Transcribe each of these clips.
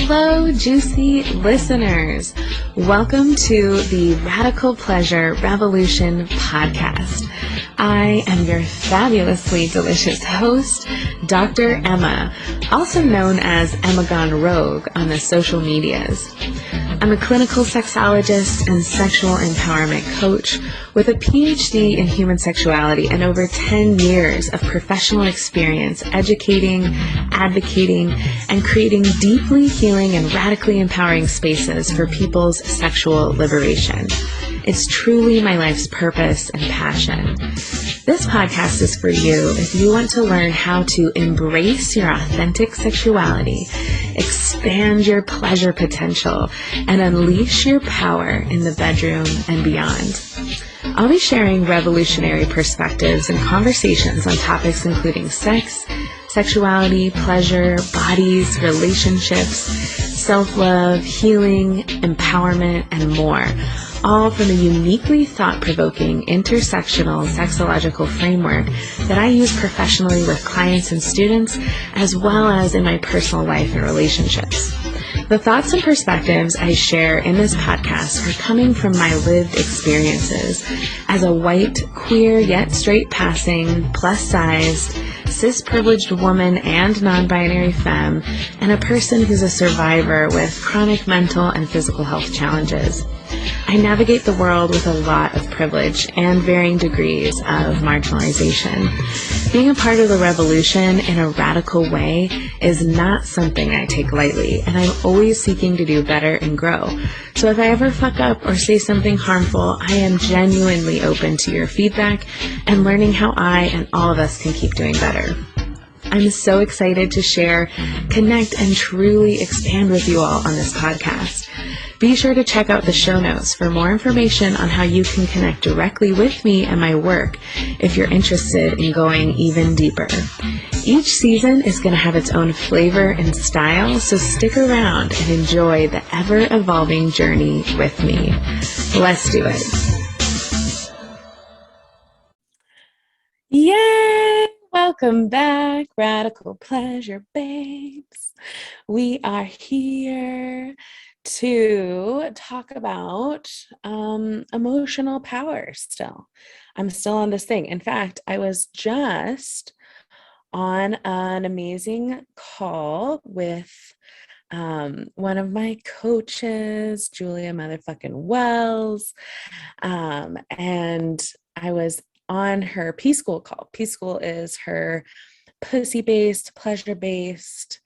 Hello, juicy listeners. Welcome to the Radical Pleasure Revolution podcast. I am your fabulously delicious host, Dr. Emma, also known as Emma Gone Rogue on the social medias. I'm a clinical sexologist and sexual empowerment coach with a PhD in human sexuality and over 10 years of professional experience educating, advocating, and creating deeply healing and radically empowering spaces for people's sexual liberation. It's truly my life's purpose and passion. This podcast is for you if you want to learn how to embrace your authentic sexuality, expand your pleasure potential, and unleash your power in the bedroom and beyond. I'll be sharing revolutionary perspectives and conversations on topics including sex, sexuality, pleasure, bodies, relationships, self-love, healing, empowerment, and more, all from a uniquely thought-provoking intersectional sexological framework that I use professionally with clients and students, as well as in my personal life and relationships. The thoughts and perspectives I share in this podcast are coming from my lived experiences as a white, queer, yet straight-passing, plus-sized, cis-privileged woman and non-binary femme, and a person who's a survivor with chronic mental and physical health challenges. I navigate the world with a lot of privilege and varying degrees of marginalization. Being a part of the revolution in a radical way is not something I take lightly, and I'm always seeking to do better and grow. So if I ever fuck up or say something harmful, I am genuinely open to your feedback and learning how I and all of us can keep doing better. I'm so excited to share, connect, and truly expand with you all on this podcast. Be sure to check out the show notes for more information on how you can connect directly with me and my work if you're interested in going even deeper. Each season is going to have its own flavor and style, so stick around and enjoy the ever-evolving journey with me. Let's do it. Yay! Welcome back, Radical Pleasure babes. We are here to talk about emotional power still. I'm still on this thing. In fact, I was just on an amazing call with one of my coaches, Julia motherfucking Wells, and I was on her P School call. P School is her pussy-based, pleasure-based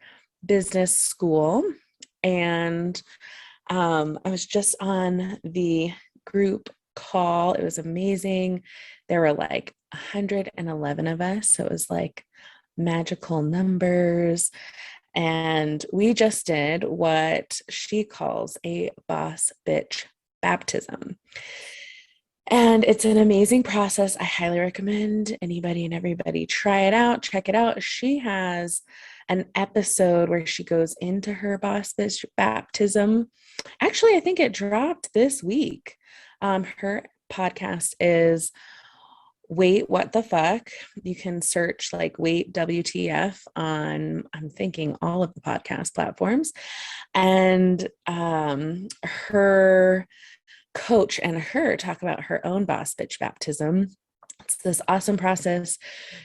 business school. And I was just on the group call. It was amazing. There were like 111 of us. So it was like magical numbers. And we just did what she calls a boss bitch baptism. And it's an amazing process. I highly recommend anybody and everybody try it out, check it out. She has an episode where she goes into her boss bitch baptism. Actually, I think it dropped this week. Her podcast is Wait, What the Fuck? You can search like Wait WTF on, I'm thinking, all of the podcast platforms. And her coach and her talk about her own boss bitch baptism. It's this awesome process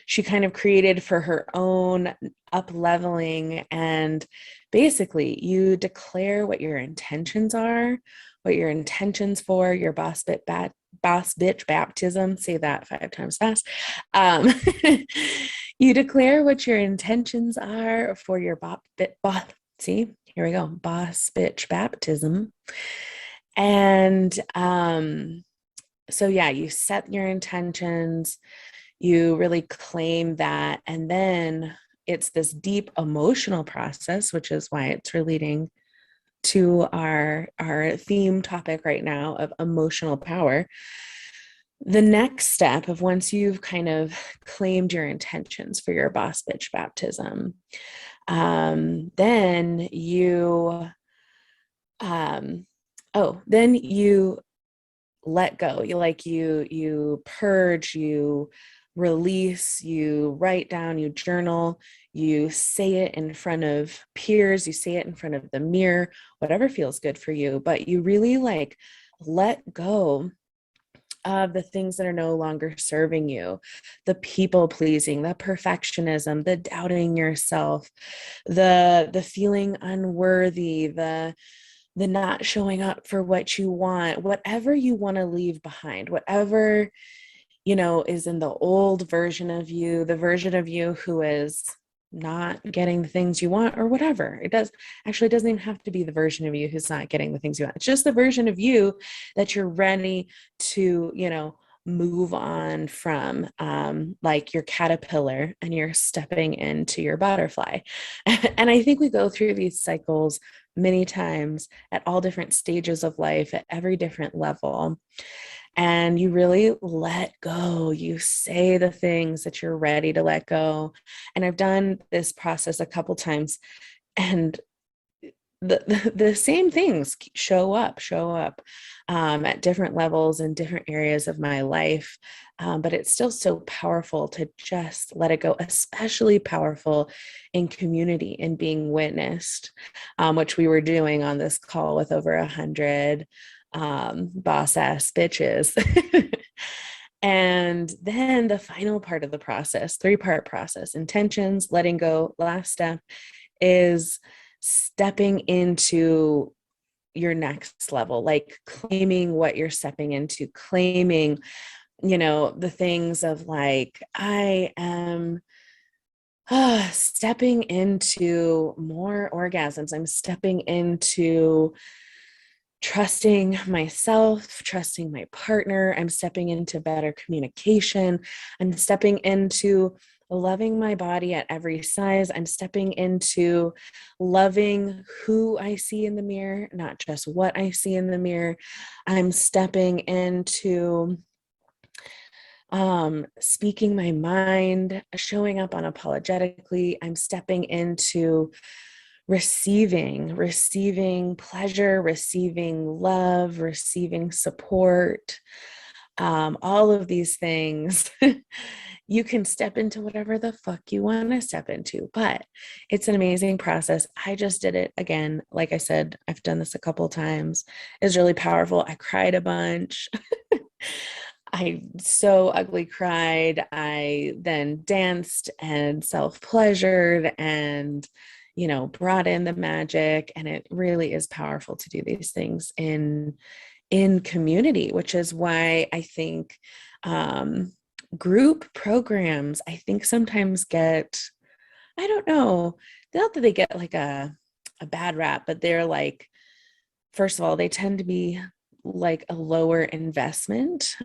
she kind of created for her own up-leveling, and basically you declare what your intentions are, what your intentions for your boss bitch baptism. Say that 5 times fast. You declare what your intentions are for your boss bitch baptism. And so yeah, you set your intentions, you really claim that, and then it's this deep emotional process, which is why it's relating to our theme topic right now of emotional power. The next step of once you've kind of claimed your intentions for your boss bitch baptism, then you let go. You purge, you release, you write down, you journal, you say it in front of peers, you say it in front of the mirror, whatever feels good for you, but you really like let go of the things that are no longer serving you, the people pleasing, the perfectionism, the doubting yourself, the feeling unworthy, the not showing up for what you want, whatever you want to leave behind, whatever, is in the old version of you, the version of you who is not getting the things you want or whatever. Doesn't even have to be the version of you who's not getting the things you want. It's just the version of you that you're ready to, move on from, like your caterpillar, and you're stepping into your butterfly. And I think we go through these cycles many times at all different stages of life, at every different level. And you really let go. You say the things that you're ready to let go. And I've done this process a couple times, and the same things show up at different levels in different areas of my life. But it's still so powerful to just let it go, especially powerful in community and being witnessed, which we were doing on this call with over 100 boss ass bitches. And then the final part of the process, 3-part process: intentions, letting go, last step is stepping into your next level, like claiming what you're stepping into, claiming, the things of like, I am stepping into more orgasms. I'm stepping into trusting myself, trusting my partner. I'm stepping into better communication. I'm stepping into loving my body at every size. I'm stepping into loving who I see in the mirror, not just what I see in the mirror. I'm stepping into speaking my mind, showing up unapologetically. I'm stepping into receiving pleasure, receiving love, receiving support, all of these things. You can step into whatever the fuck you want to step into, but it's an amazing process. I just did it again. Like I said, I've done this a couple of times. It's really powerful. I cried a bunch. I so ugly cried. I then danced and self-pleasured and, brought in the magic. And it really is powerful to do these things in community, which is why I think group programs, I think sometimes get, I don't know, not that they get like a bad rap, but they're like, first of all, they tend to be like a lower investment.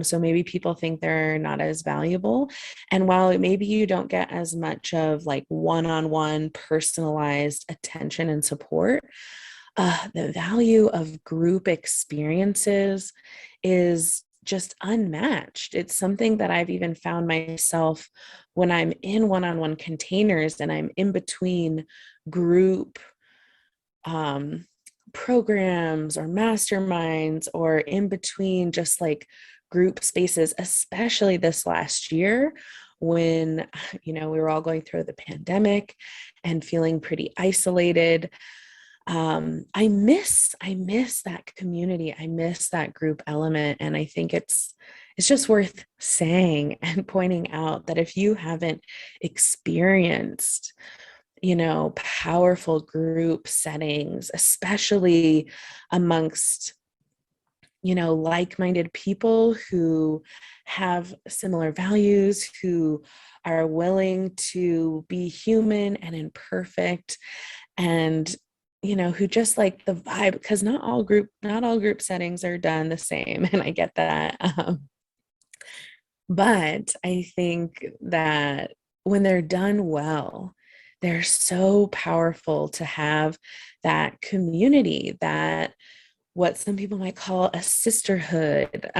So maybe people think they're not as valuable. And while maybe you don't get as much of like one-on-one personalized attention and support, the value of group experiences is just unmatched. It's something that I've even found myself when I'm in one-on-one containers and I'm in between group programs or masterminds, or in between just like group spaces, especially this last year when, we were all going through the pandemic and feeling pretty isolated. I miss that community. I miss that group element. And I think it's just worth saying and pointing out that if you haven't experienced, powerful group settings, especially amongst, like-minded people who have similar values, who are willing to be human and imperfect, and who just like the vibe, because not all group settings are done the same, and I get that. But I think that when they're done well, they're so powerful to have that community, that what some people might call a sisterhood,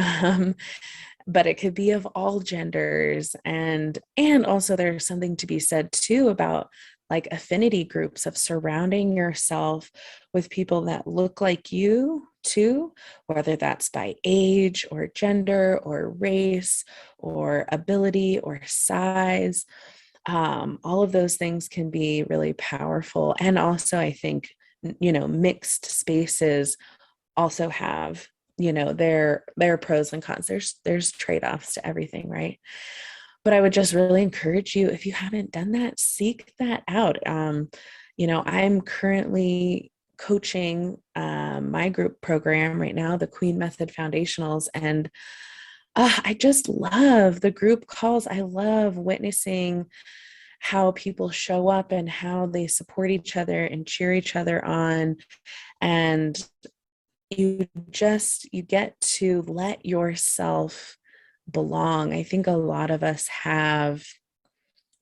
but it could be of all genders. And also there's something to be said too about like affinity groups, of surrounding yourself with people that look like you to, whether that's by age or gender or race or ability or size. All of those things can be really powerful. And also, I think, mixed spaces also have, their pros and cons. There's trade-offs to everything, right? But I would just really encourage you, if you haven't done that, seek that out. I'm currently coaching my group program right now, the Queen Method Foundationals, and I just love the group calls. I love witnessing how people show up and how they support each other and cheer each other on. And you get to let yourself belong. I think a lot of us have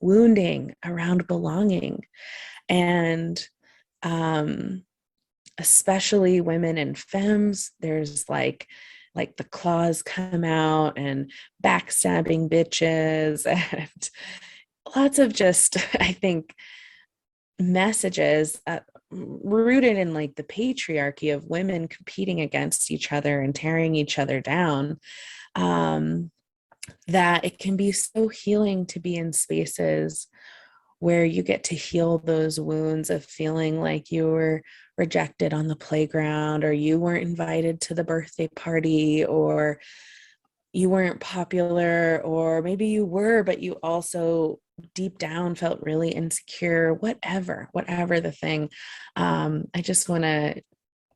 wounding around belonging, and especially women and femmes, there's like the claws come out and backstabbing bitches and lots of just, I think, messages rooted in like the patriarchy of women competing against each other and tearing each other down, that it can be so healing to be in spaces where you get to heal those wounds of feeling like you were rejected on the playground, or you weren't invited to the birthday party, or you weren't popular, or maybe you were, but you also deep down felt really insecure, whatever the thing. I just want to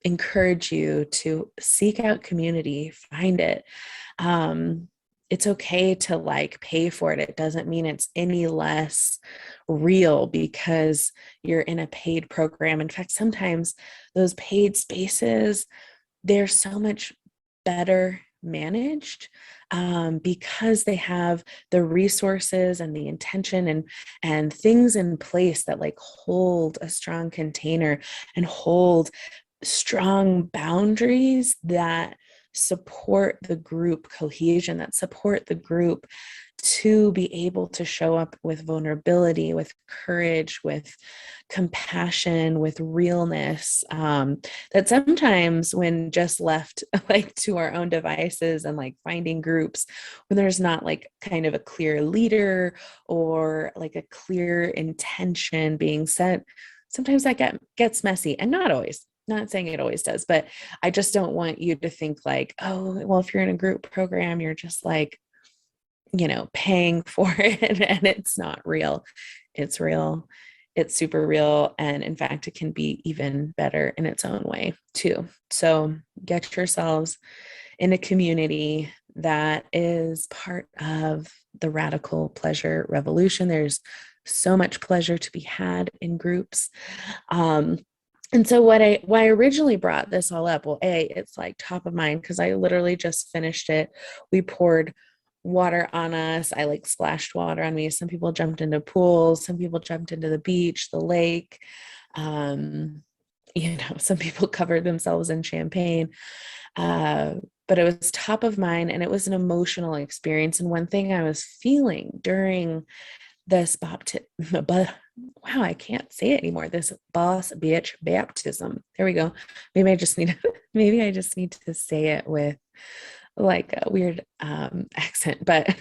encourage you to seek out community, find it. It's okay to like pay for it. It doesn't mean it's any less real because you're in a paid program. In fact, sometimes those paid spaces, they're so much better managed, because they have the resources and the intention and things in place that like hold a strong container and hold strong boundaries that support the group cohesion, that support the group to be able to show up with vulnerability, with courage, with compassion, with realness, that sometimes when just left like to our own devices and like finding groups when there's not like kind of a clear leader or like a clear intention being set, sometimes that gets messy. And not always, not saying it always does, but I just don't want you to think like, oh, well, if you're in a group program, you're just like, paying for it, and it's not real. It's real. It's super real. And in fact, it can be even better in its own way too. So get yourselves in a community that is part of the radical pleasure revolution. There's so much pleasure to be had in groups. And so why I originally brought this all up, well, it's like top of mind because I literally just finished it. We poured water on us. I like splashed water on me. Some people jumped into pools. Some people jumped into the beach, the lake. Some people covered themselves in champagne. But it was top of mind, and it was an emotional experience. And one thing I was feeling during this wow, I can't say it anymore. This boss bitch baptism. There we go. Maybe I just need to say it with like a weird accent, but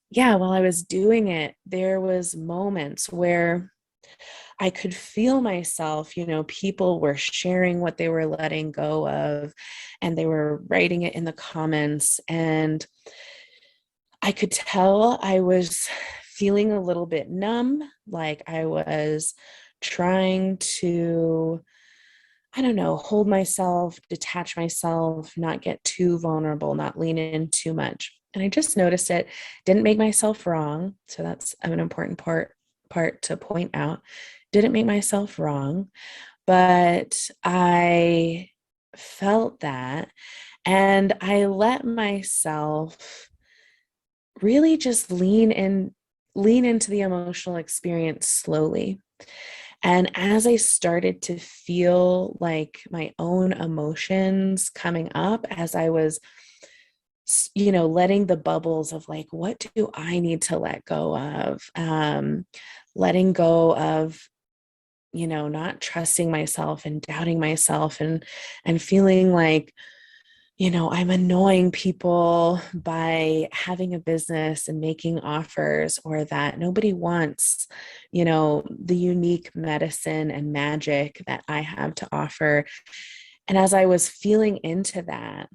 yeah, while I was doing it, there was moments where I could feel myself, people were sharing what they were letting go of, and they were writing it in the comments, and I could tell I was feeling a little bit numb, like I was trying to, I don't know, hold myself, detach myself, not get too vulnerable, not lean in too much. And I just noticed it, didn't make myself wrong. So that's an important part to point out. Didn't make myself wrong, but I felt that, and I let myself really just lean into the emotional experience slowly. And as I started to feel like my own emotions coming up, as I was, letting the bubbles of like, what do I need to let go of? Letting go of not trusting myself and doubting myself and feeling like, I'm annoying people by having a business and making offers, or that nobody wants, the unique medicine and magic that I have to offer. And as I was feeling into that,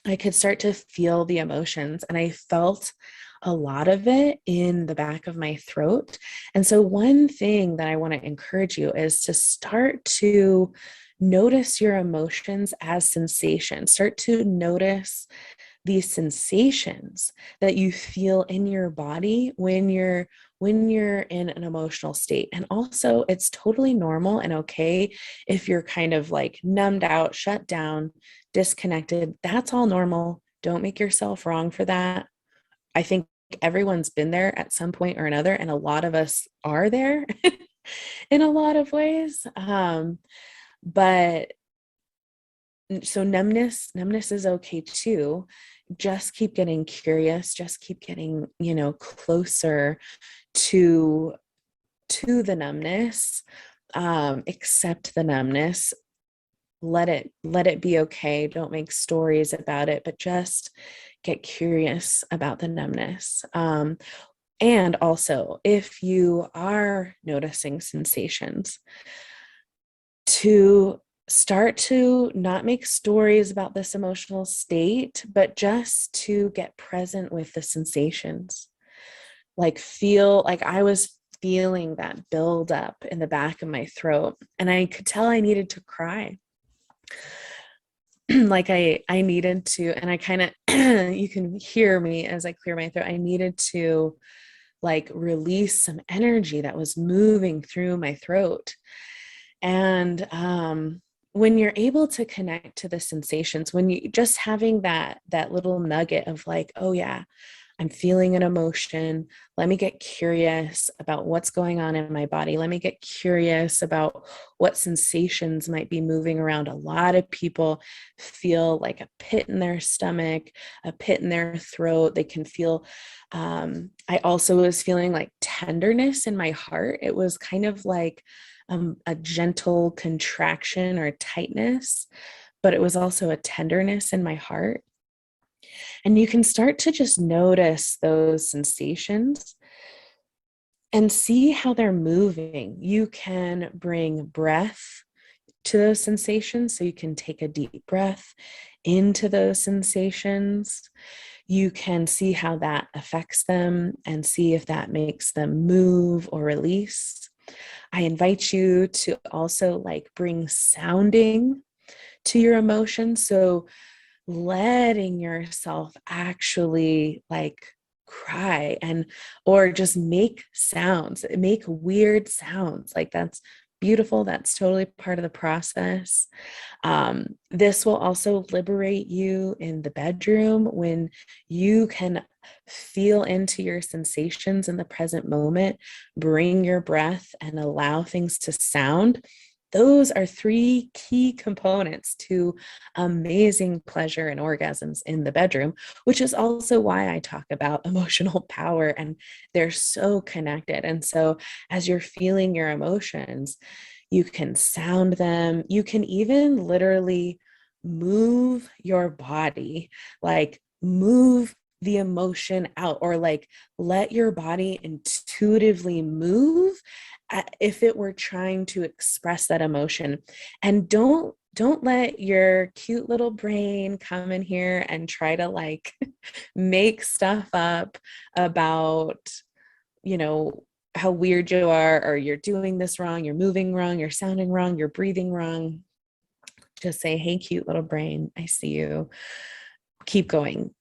I could start to feel the emotions, and I felt a lot of it in the back of my throat. And so, one thing that I want to encourage you is to start to notice your emotions as sensations. Start to notice these sensations that you feel in your body when you're in an emotional state. And also, it's totally normal and okay if you're kind of like numbed out, shut down, disconnected. That's all normal. Don't make yourself wrong for that. I think everyone's been there at some point or another, and a lot of us are there in a lot of ways. But so numbness is okay too. Just keep getting curious, just keep getting, closer to the numbness. Accept the numbness. Let it be okay. Don't make stories about it, but just get curious about the numbness. And also, if you are noticing sensations, to start to not make stories about this emotional state, but just to get present with the sensations. Like, feel like I was feeling that build up in the back of my throat, and I could tell I needed to cry. Like I needed to, and I kind of, you can hear me as I clear my throat. I needed to like release some energy that was moving through my throat. And when you're able to connect to the sensations, when you just having that little nugget of like, oh yeah, I'm feeling an emotion. Let me get curious about what's going on in my body. Let me get curious about what sensations might be moving around. A lot of people feel like a pit in their stomach, a pit in their throat. They can feel, I also was feeling like tenderness in my heart. It was kind of like a gentle contraction or tightness, but it was also a tenderness in my heart. And you can start to just notice those sensations and see how they're moving. You can bring breath to those sensations. So you can take a deep breath into those sensations. You can see how that affects them and see if that makes them move or release. I invite you to also like bring sounding to your emotions. So letting yourself actually like cry and or just make sounds, make weird sounds. Like, that's beautiful. That's totally part of the process. This will also liberate you in the bedroom when you can feel into your sensations in the present moment, bring your breath and allow things to sound. Those are three key components to amazing pleasure and orgasms in the bedroom, which is also why I talk about emotional power, and they're so connected. And so, as you're feeling your emotions, you can sound them. You can even literally move your body, like move the emotion out, or like let your body intuitively move if it were trying to express that emotion. And don't let your cute little brain come in here and try to like make stuff up about, how weird you are, or you're doing this wrong, you're moving wrong, you're sounding wrong, you're breathing wrong. Just say, hey, cute little brain, I see you. Keep going.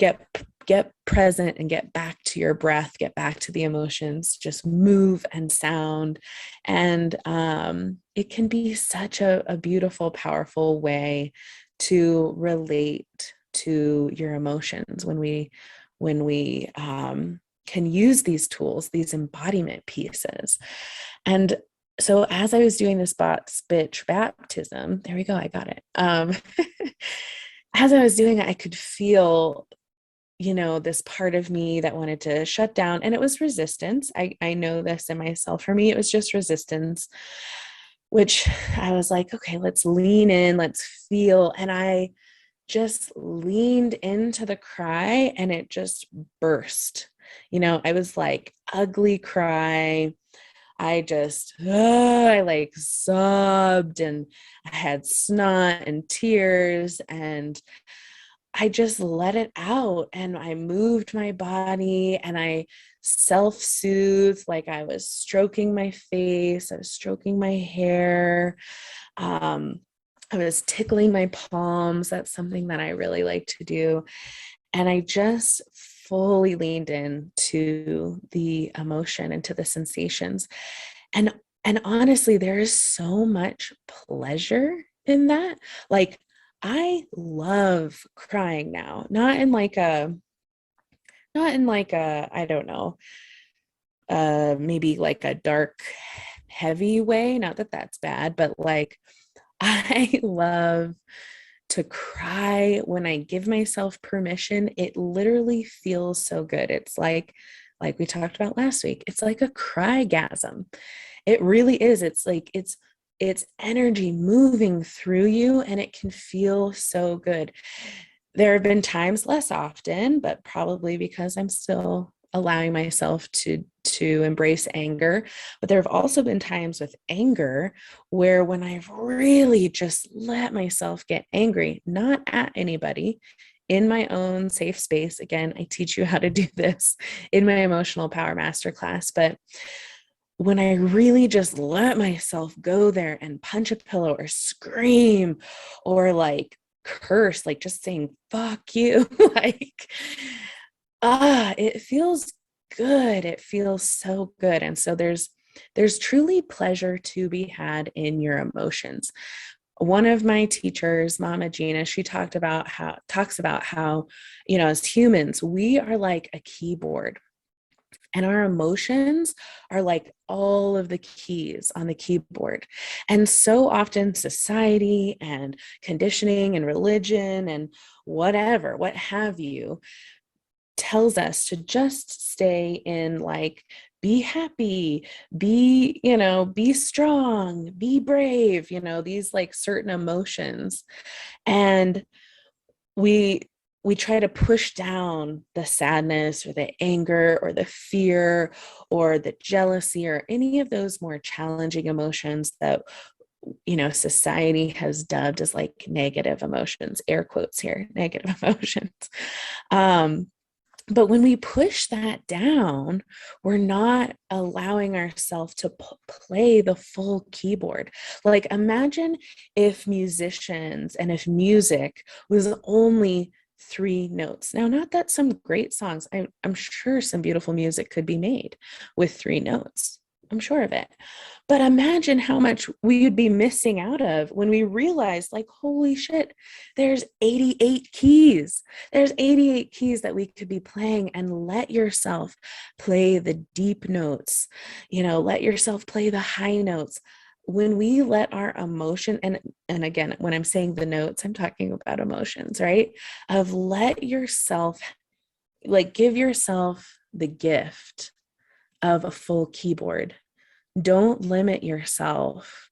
Get present and get back to your breath, get back to the emotions, just move and sound. And it can be such a beautiful, powerful way to relate to your emotions when we can use these tools, these embodiment pieces. And so as I was doing this bitch baptism, there we go, I got it. As I was doing it, I could feel, this part of me that wanted to shut down, and it was resistance. I know this in myself. For me, it was just resistance. which I was like, okay, let's lean in, let's feel. And I just leaned into the cry and it just burst. I was like, ugly cry. I like sobbed and I had snot and tears and I just let it out and I moved my body and I self-soothed, like I was stroking my face, I was stroking my hair. Um, I was tickling my palms. That's something that I really like to do. And I just fully leaned in to the emotion and to the sensations. And and honestly, there is so much pleasure in that. Like I love crying now, not in like a, I don't know, maybe like a dark, heavy way. Not that that's bad, but like I love to cry when I give myself permission. It literally feels so good. It's like we talked about last week, it's like a crygasm. It really is. It's like it's energy moving through you and it can feel so good. There have been times, less often, but probably because I'm still allowing myself to embrace anger. But there have also been times with anger where when I've really just let myself get angry, not at anybody, in my own safe space. Again, I teach you how to do this in my emotional power masterclass. But when I really just let myself go there and punch a pillow or scream or like curse, like just saying, fuck you, like, it feels good. It feels so good. And so there's truly pleasure to be had in your emotions. One of my teachers, Mama Gina, she talks about how, as humans, we are like a keyboard and our emotions are like all of the keys on the keyboard. And so often society and conditioning and religion and whatever, what have you, tells us to just stay in like, be happy, be strong, be brave, these like certain emotions. And we we try to push down the sadness or the anger or the fear or the jealousy or any of those more challenging emotions that society has dubbed as like negative emotions, air quotes here, negative emotions. um but when we push that down, we're not allowing ourselves to play the full keyboard. Like imagine if musicians and if music was only three notes. Now, not that some great songs, I'm sure some beautiful music could be made with three notes. I'm sure of it. But imagine how much we would be missing out of when we realize, like, holy shit, there's 88 keys. There's 88 keys that we could be playing, and let yourself play the deep notes, let yourself play the high notes. When we let our emotion, and again, when I'm saying the notes, I'm talking about emotions, right? Of let yourself, like, give yourself the gift of a full keyboard. Don't limit yourself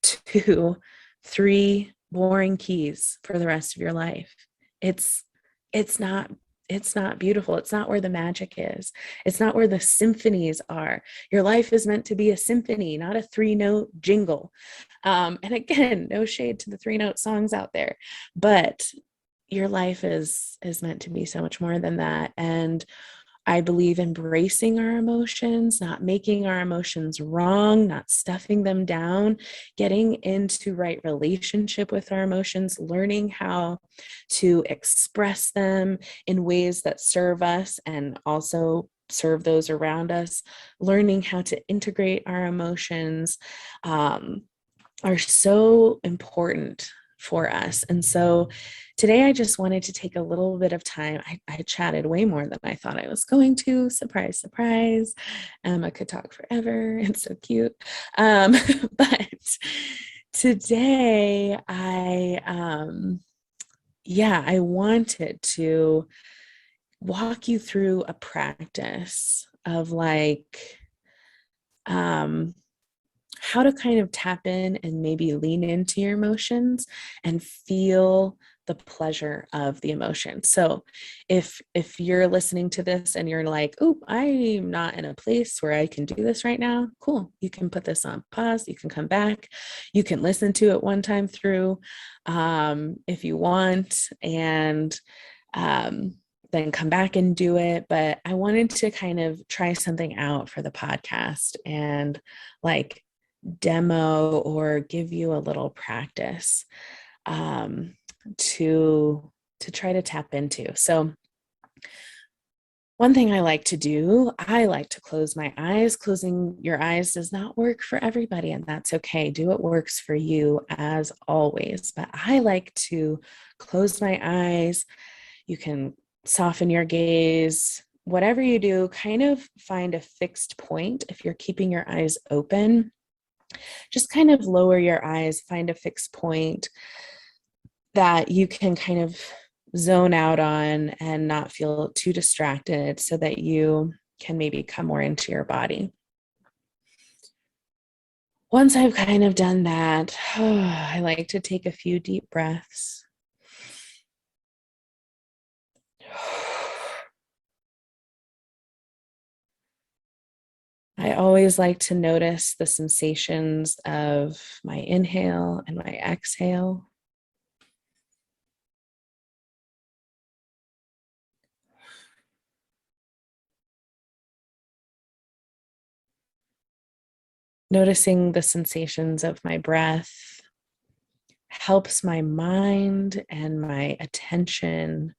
to three boring keys for the rest of your life. It's it's not it's not beautiful. It's not where the magic is. It's not where the symphonies are. Your life is meant to be a symphony, not a three-note jingle. And again, no shade to the three-note songs out there, but your life is meant to be so much more than that. And I believe embracing our emotions, not making our emotions wrong, not stuffing them down, getting into right relationship with our emotions, learning how to express them in ways that serve us and also serve those around us, learning how to integrate our emotions, are so important for us. And so today I just wanted to take a little bit of time. I chatted way more than I thought I was going to. Surprise, surprise. I could talk forever. It's so cute. But today I wanted to walk you through a practice of like, how to kind of tap in and maybe lean into your emotions and feel the pleasure of the emotion. So if you're listening to this and you're like, "Oh, I'm not in a place where I can do this right now." Cool. You can put this on pause, you can come back. You can listen to it one time through if you want, and um then come back and do it. But I wanted to kind of try something out for the podcast and like demo or give you a little practice um, to try to tap into. So one thing I like to do, I like to close my eyes. Closing your eyes does not work for everybody, and that's okay. Do what works for you as always. But I like to close my eyes. You can soften your gaze. Whatever you do, kind of find a fixed point. If you're keeping your eyes open, just kind of lower your eyes, find a fixed point that you can kind of zone out on and not feel too distracted so that you can maybe come more into your body. Once I've kind of done that, I like to take a few deep breaths. I always like to notice the sensations of my inhale and my exhale. Noticing the sensations of my breath helps my mind and my attention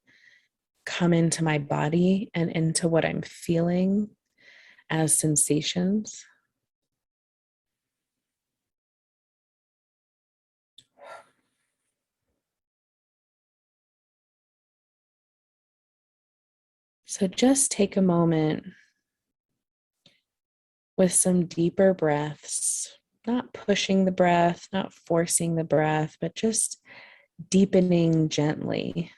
come into my body and into what I'm feeling as sensations. So just take a moment with some deeper breaths, not pushing the breath, not forcing the breath, but just deepening gently.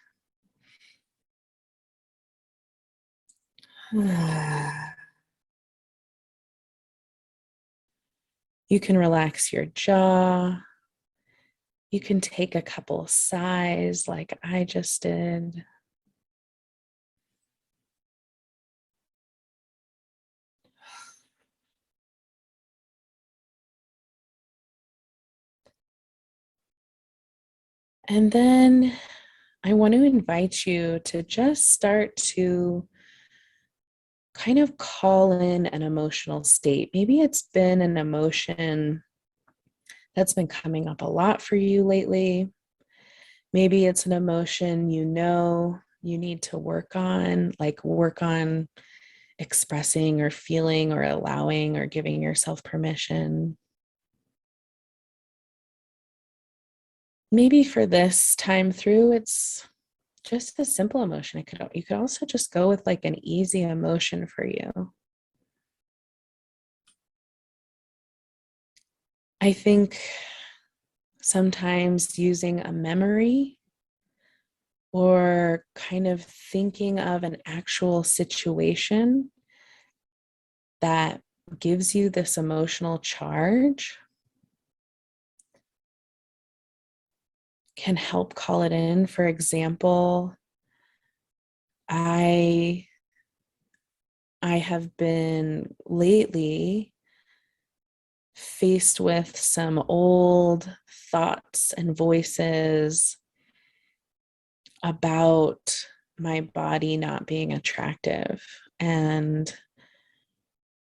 You can relax your jaw. You can take a couple sighs like I just did. And then I want to invite you to just start to kind of call in an emotional state. Maybe it's been an emotion that's been coming up a lot for you lately. Maybe it's an emotion you know you need to work on, like work on expressing or feeling or allowing or giving yourself permission. Maybe for this time through, it's just a simple emotion. You could also just go with like an easy emotion for you. I think sometimes using a memory or kind of thinking of an actual situation that gives you this emotional charge can help call it in. For example, I have been lately faced with some old thoughts and voices about my body not being attractive. And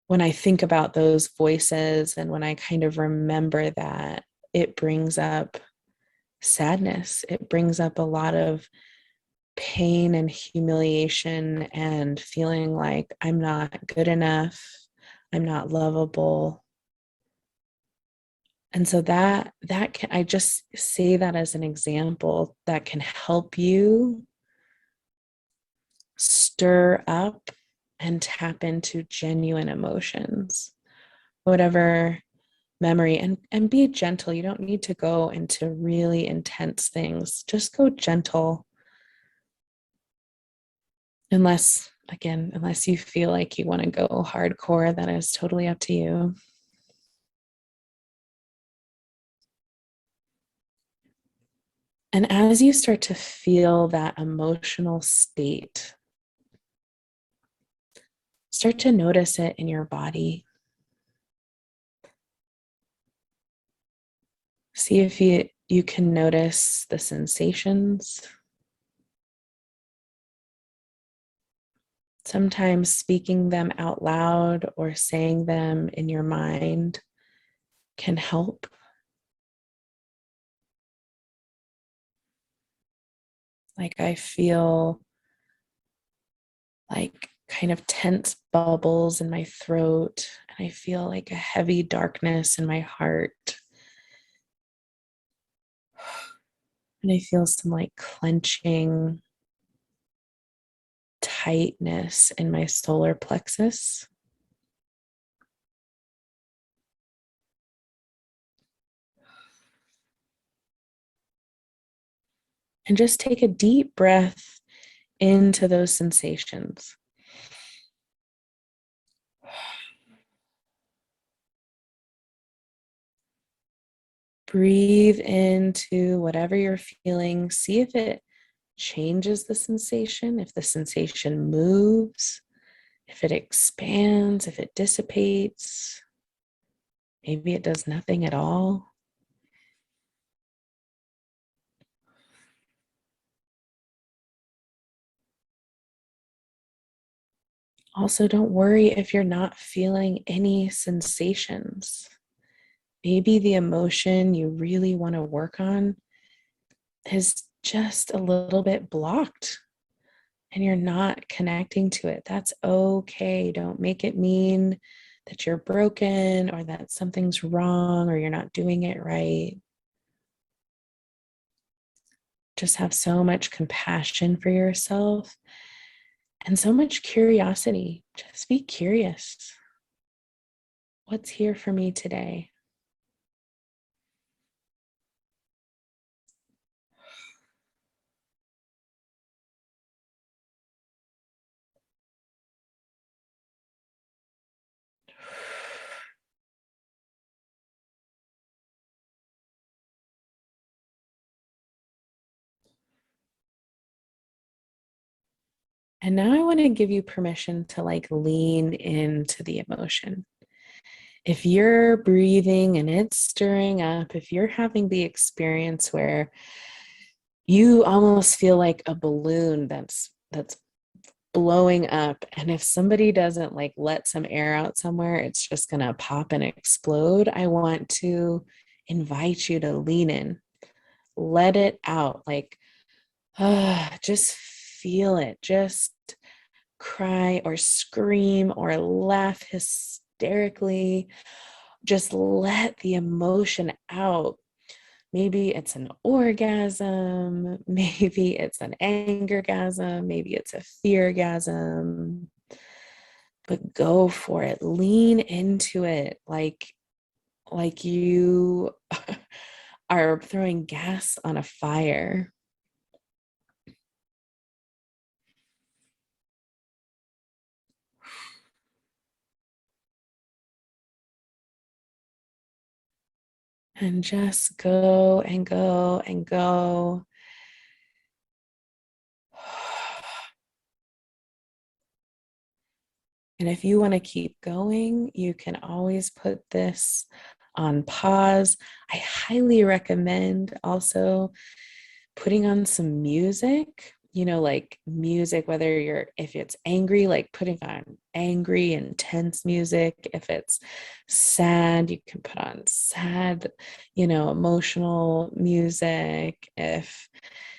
when I think about those voices and when I kind of remember that, it brings up sadness. It brings up a lot of pain and humiliation and feeling like I'm not good enough, I'm not lovable. And so that can, I just say that as an example that can help you stir up and tap into genuine emotions, whatever memory, and be gentle. You don't need to go into really intense things. Just go gentle. Unless you feel like you want to go hardcore, that is totally up to you. And as you start to feel that emotional state, start to notice it in your body. See if you can notice the sensations. Sometimes speaking them out loud or saying them in your mind can help. Like I feel like kind of tense bubbles in my throat, and I feel like a heavy darkness in my heart. And I feel some like clenching tightness in my solar plexus. And just take a deep breath into those sensations. Breathe into whatever you're feeling. See if it changes the sensation, if the sensation moves, if it expands, if it dissipates. Maybe it does nothing at all. Also, don't worry if you're not feeling any sensations. Maybe the emotion you really want to work on is just a little bit blocked and you're not connecting to it. That's okay. Don't make it mean that you're broken or that something's wrong or you're not doing it right. Just have so much compassion for yourself and so much curiosity. Just be curious. What's here for me today? And now I want to give you permission to like lean into the emotion. If you're breathing and it's stirring up, if you're having the experience where you almost feel like a balloon that's blowing up, and if somebody doesn't like let some air out somewhere, it's just going to pop and explode. I want to invite you to lean in. Let it out. Like just feel it. Just cry or scream or laugh hysterically. Just let the emotion out. Maybe it's an orgasm, maybe it's an angergasm, maybe it's a feargasm, but go for it. Lean into it like you are throwing gas on a fire. And just go and go and go. And if you want to keep going, you can always put this on pause. I highly recommend also putting on some music, like music, whether if it's angry, like putting on angry, intense music. If it's sad, you can put on sad, emotional music. If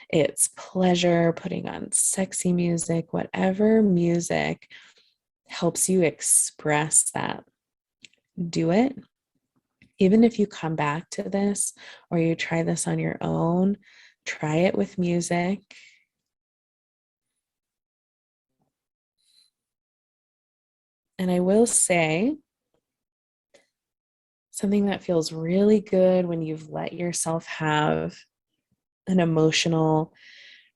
it's pleasure, putting on sexy music, whatever music helps you express that. Do it. Even if you come back to this or you try this on your own, try it with music. And I will say something that feels really good when you've let yourself have an emotional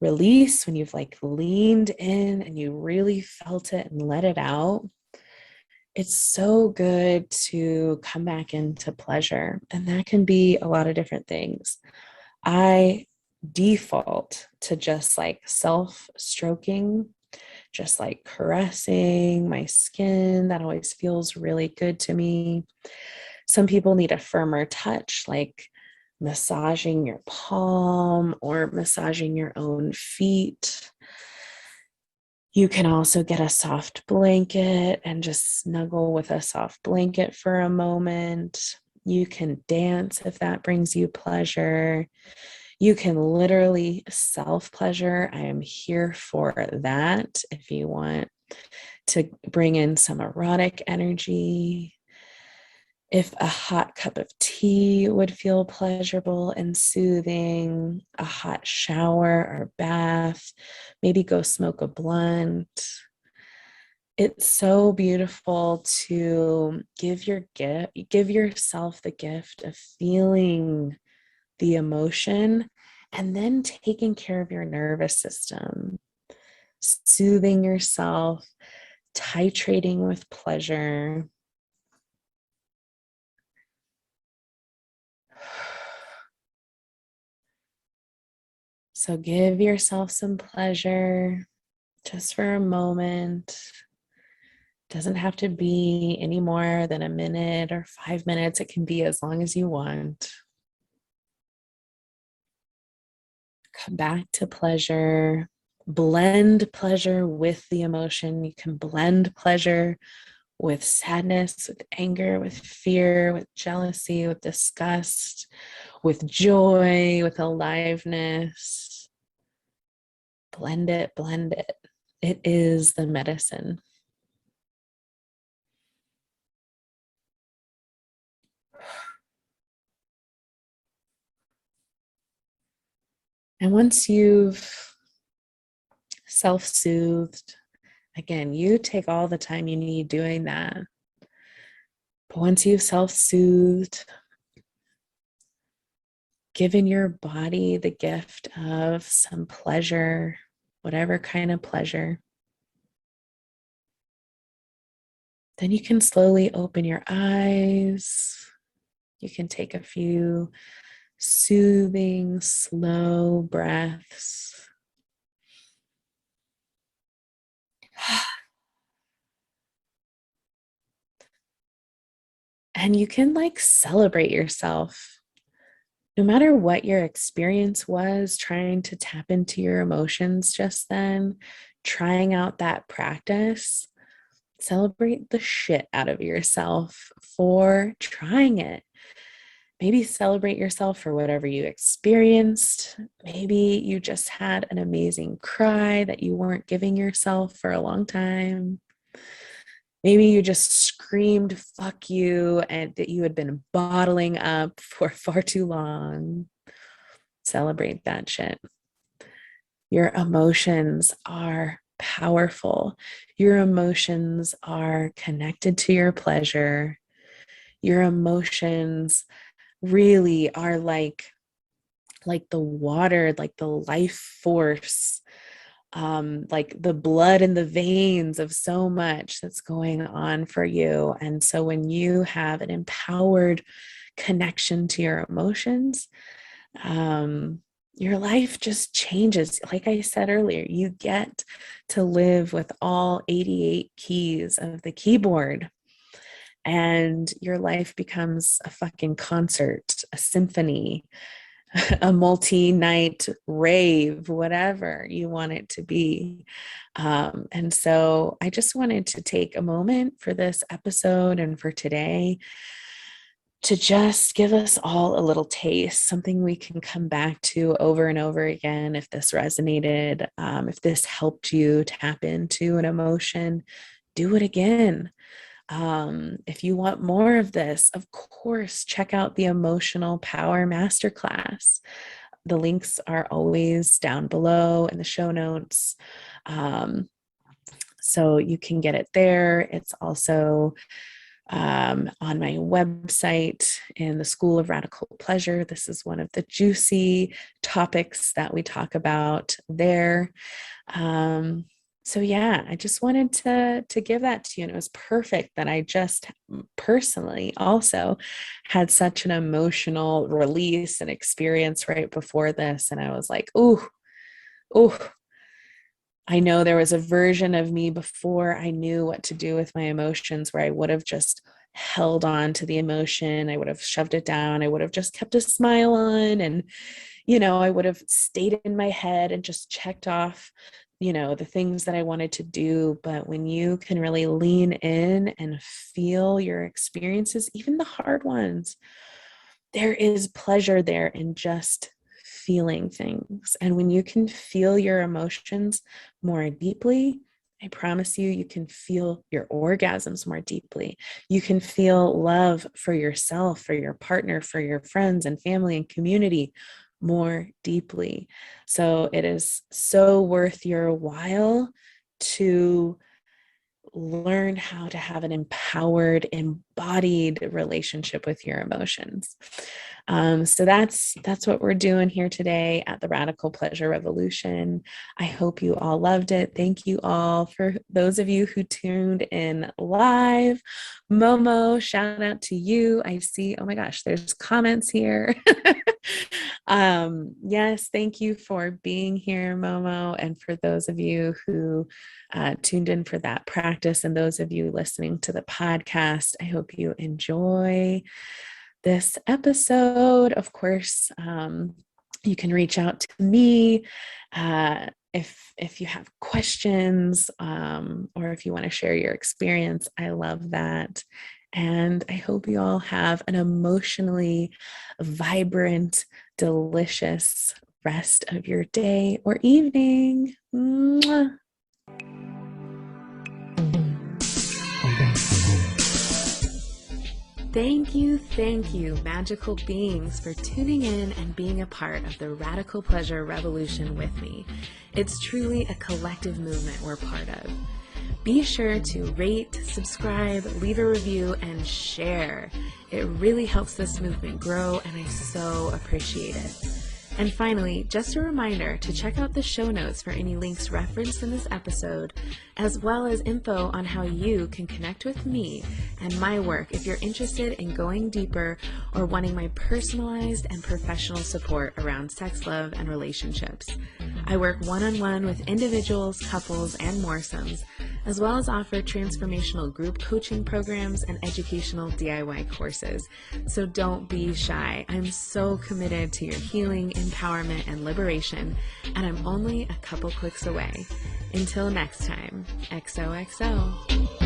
release, when you've like leaned in and you really felt it and let it out. It's so good to come back into pleasure. And that can be a lot of different things. I default to just like self stroking, just like caressing my skin. That always feels really good to me. Some people need a firmer touch, like massaging your palm or massaging your own feet. You can also get a soft blanket and just snuggle with a soft blanket for a moment. You can dance if that brings you pleasure. You can literally self pleasure. I am here for that if you want to bring in some erotic energy. If a hot cup of tea would feel pleasurable and soothing, a hot shower or bath, maybe go smoke a blunt. It's so beautiful to give yourself the gift of feeling the emotion and then taking care of your nervous system, soothing yourself, titrating with pleasure. So give yourself some pleasure just for a moment. Doesn't have to be any more than a minute or 5 minutes. It can be as long as you want. Come back to pleasure. Blend pleasure with the emotion. You can blend pleasure with sadness, with anger, with fear, with jealousy, with disgust, with joy, with aliveness. Blend it, blend it. It is the medicine. And once you've self-soothed, again, you take all the time you need doing that. But once you've self-soothed, given your body the gift of some pleasure, whatever kind of pleasure, then you can slowly open your eyes. You can take a few soothing, slow breaths. And you can like celebrate yourself. No matter what your experience was, trying to tap into your emotions just then, trying out that practice, celebrate the shit out of yourself for trying it. Maybe celebrate yourself for whatever you experienced. Maybe you just had an amazing cry that you weren't giving yourself for a long time. Maybe you just screamed, fuck you, and that you had been bottling up for far too long. Celebrate that shit. Your emotions are powerful. Your emotions are connected to your pleasure. Your emotions really are like the water, like the life force, like the blood in the veins of so much that's going on for you. And so when you have an empowered connection to your emotions, your life just changes. Like I said earlier, you get to live with all 88 keys of the keyboard, and your life becomes a fucking concert, a symphony, a multi-night rave, whatever you want it to be. And so I just wanted to take a moment for this episode and for today to just give us all a little taste, something we can come back to over and over again if this resonated, if this helped you tap into an emotion, do it again. If you want more of this, of course, check out the Emotional Power Masterclass. The links are always down below in the show notes. So you can get it there. It's also on my website in the School of Radical Pleasure. This is one of the juicy topics that we talk about there. So yeah, I just wanted to give that to you. And it was perfect that I just personally also had such an emotional release and experience right before this. And I was like, ooh, ooh, I know there was a version of me before I knew what to do with my emotions where I would have just held on to the emotion. I would have shoved it down. I would have just kept a smile on, and I would have stayed in my head and just checked off, the things that I wanted to do. But when you can really lean in and feel your experiences, even the hard ones, there is pleasure there in just feeling things. And when you can feel your emotions more deeply, I promise you, you can feel your orgasms more deeply. You can feel love for yourself, for your partner, for your friends and family and community more deeply. So it is so worth your while to learn how to have an empowered, embodied relationship with your emotions. So that's what we're doing here today at the Radical Pleasure Revolution. I hope you all loved it. Thank you all for those of you who tuned in live. Momo, shout out to you. I see, oh my gosh, there's comments here. Yes, thank you for being here, Momo. And for those of you who tuned in for that practice, and those of you listening to the podcast, I hope you enjoy this episode. Of course, you can reach out to me if you have questions, or if you want to share your experience. I love that. And I hope you all have an emotionally vibrant, delicious rest of your day or evening. Mwah. Thank you, magical beings, for tuning in and being a part of the Radical Pleasure Revolution with me. It's truly a collective movement we're part of. Be sure to rate, subscribe, leave a review, and share. It really helps this movement grow, and I so appreciate it. And finally, just a reminder to check out the show notes for any links referenced in this episode, as well as info on how you can connect with me and my work if you're interested in going deeper or wanting my personalized and professional support around sex, love, and relationships. I work one-on-one with individuals, couples, and moresomes, as well as offer transformational group coaching programs and educational DIY courses. So don't be shy. I'm so committed to your healing, empowerment, and liberation, and I'm only a couple clicks away. Until next time, XOXO.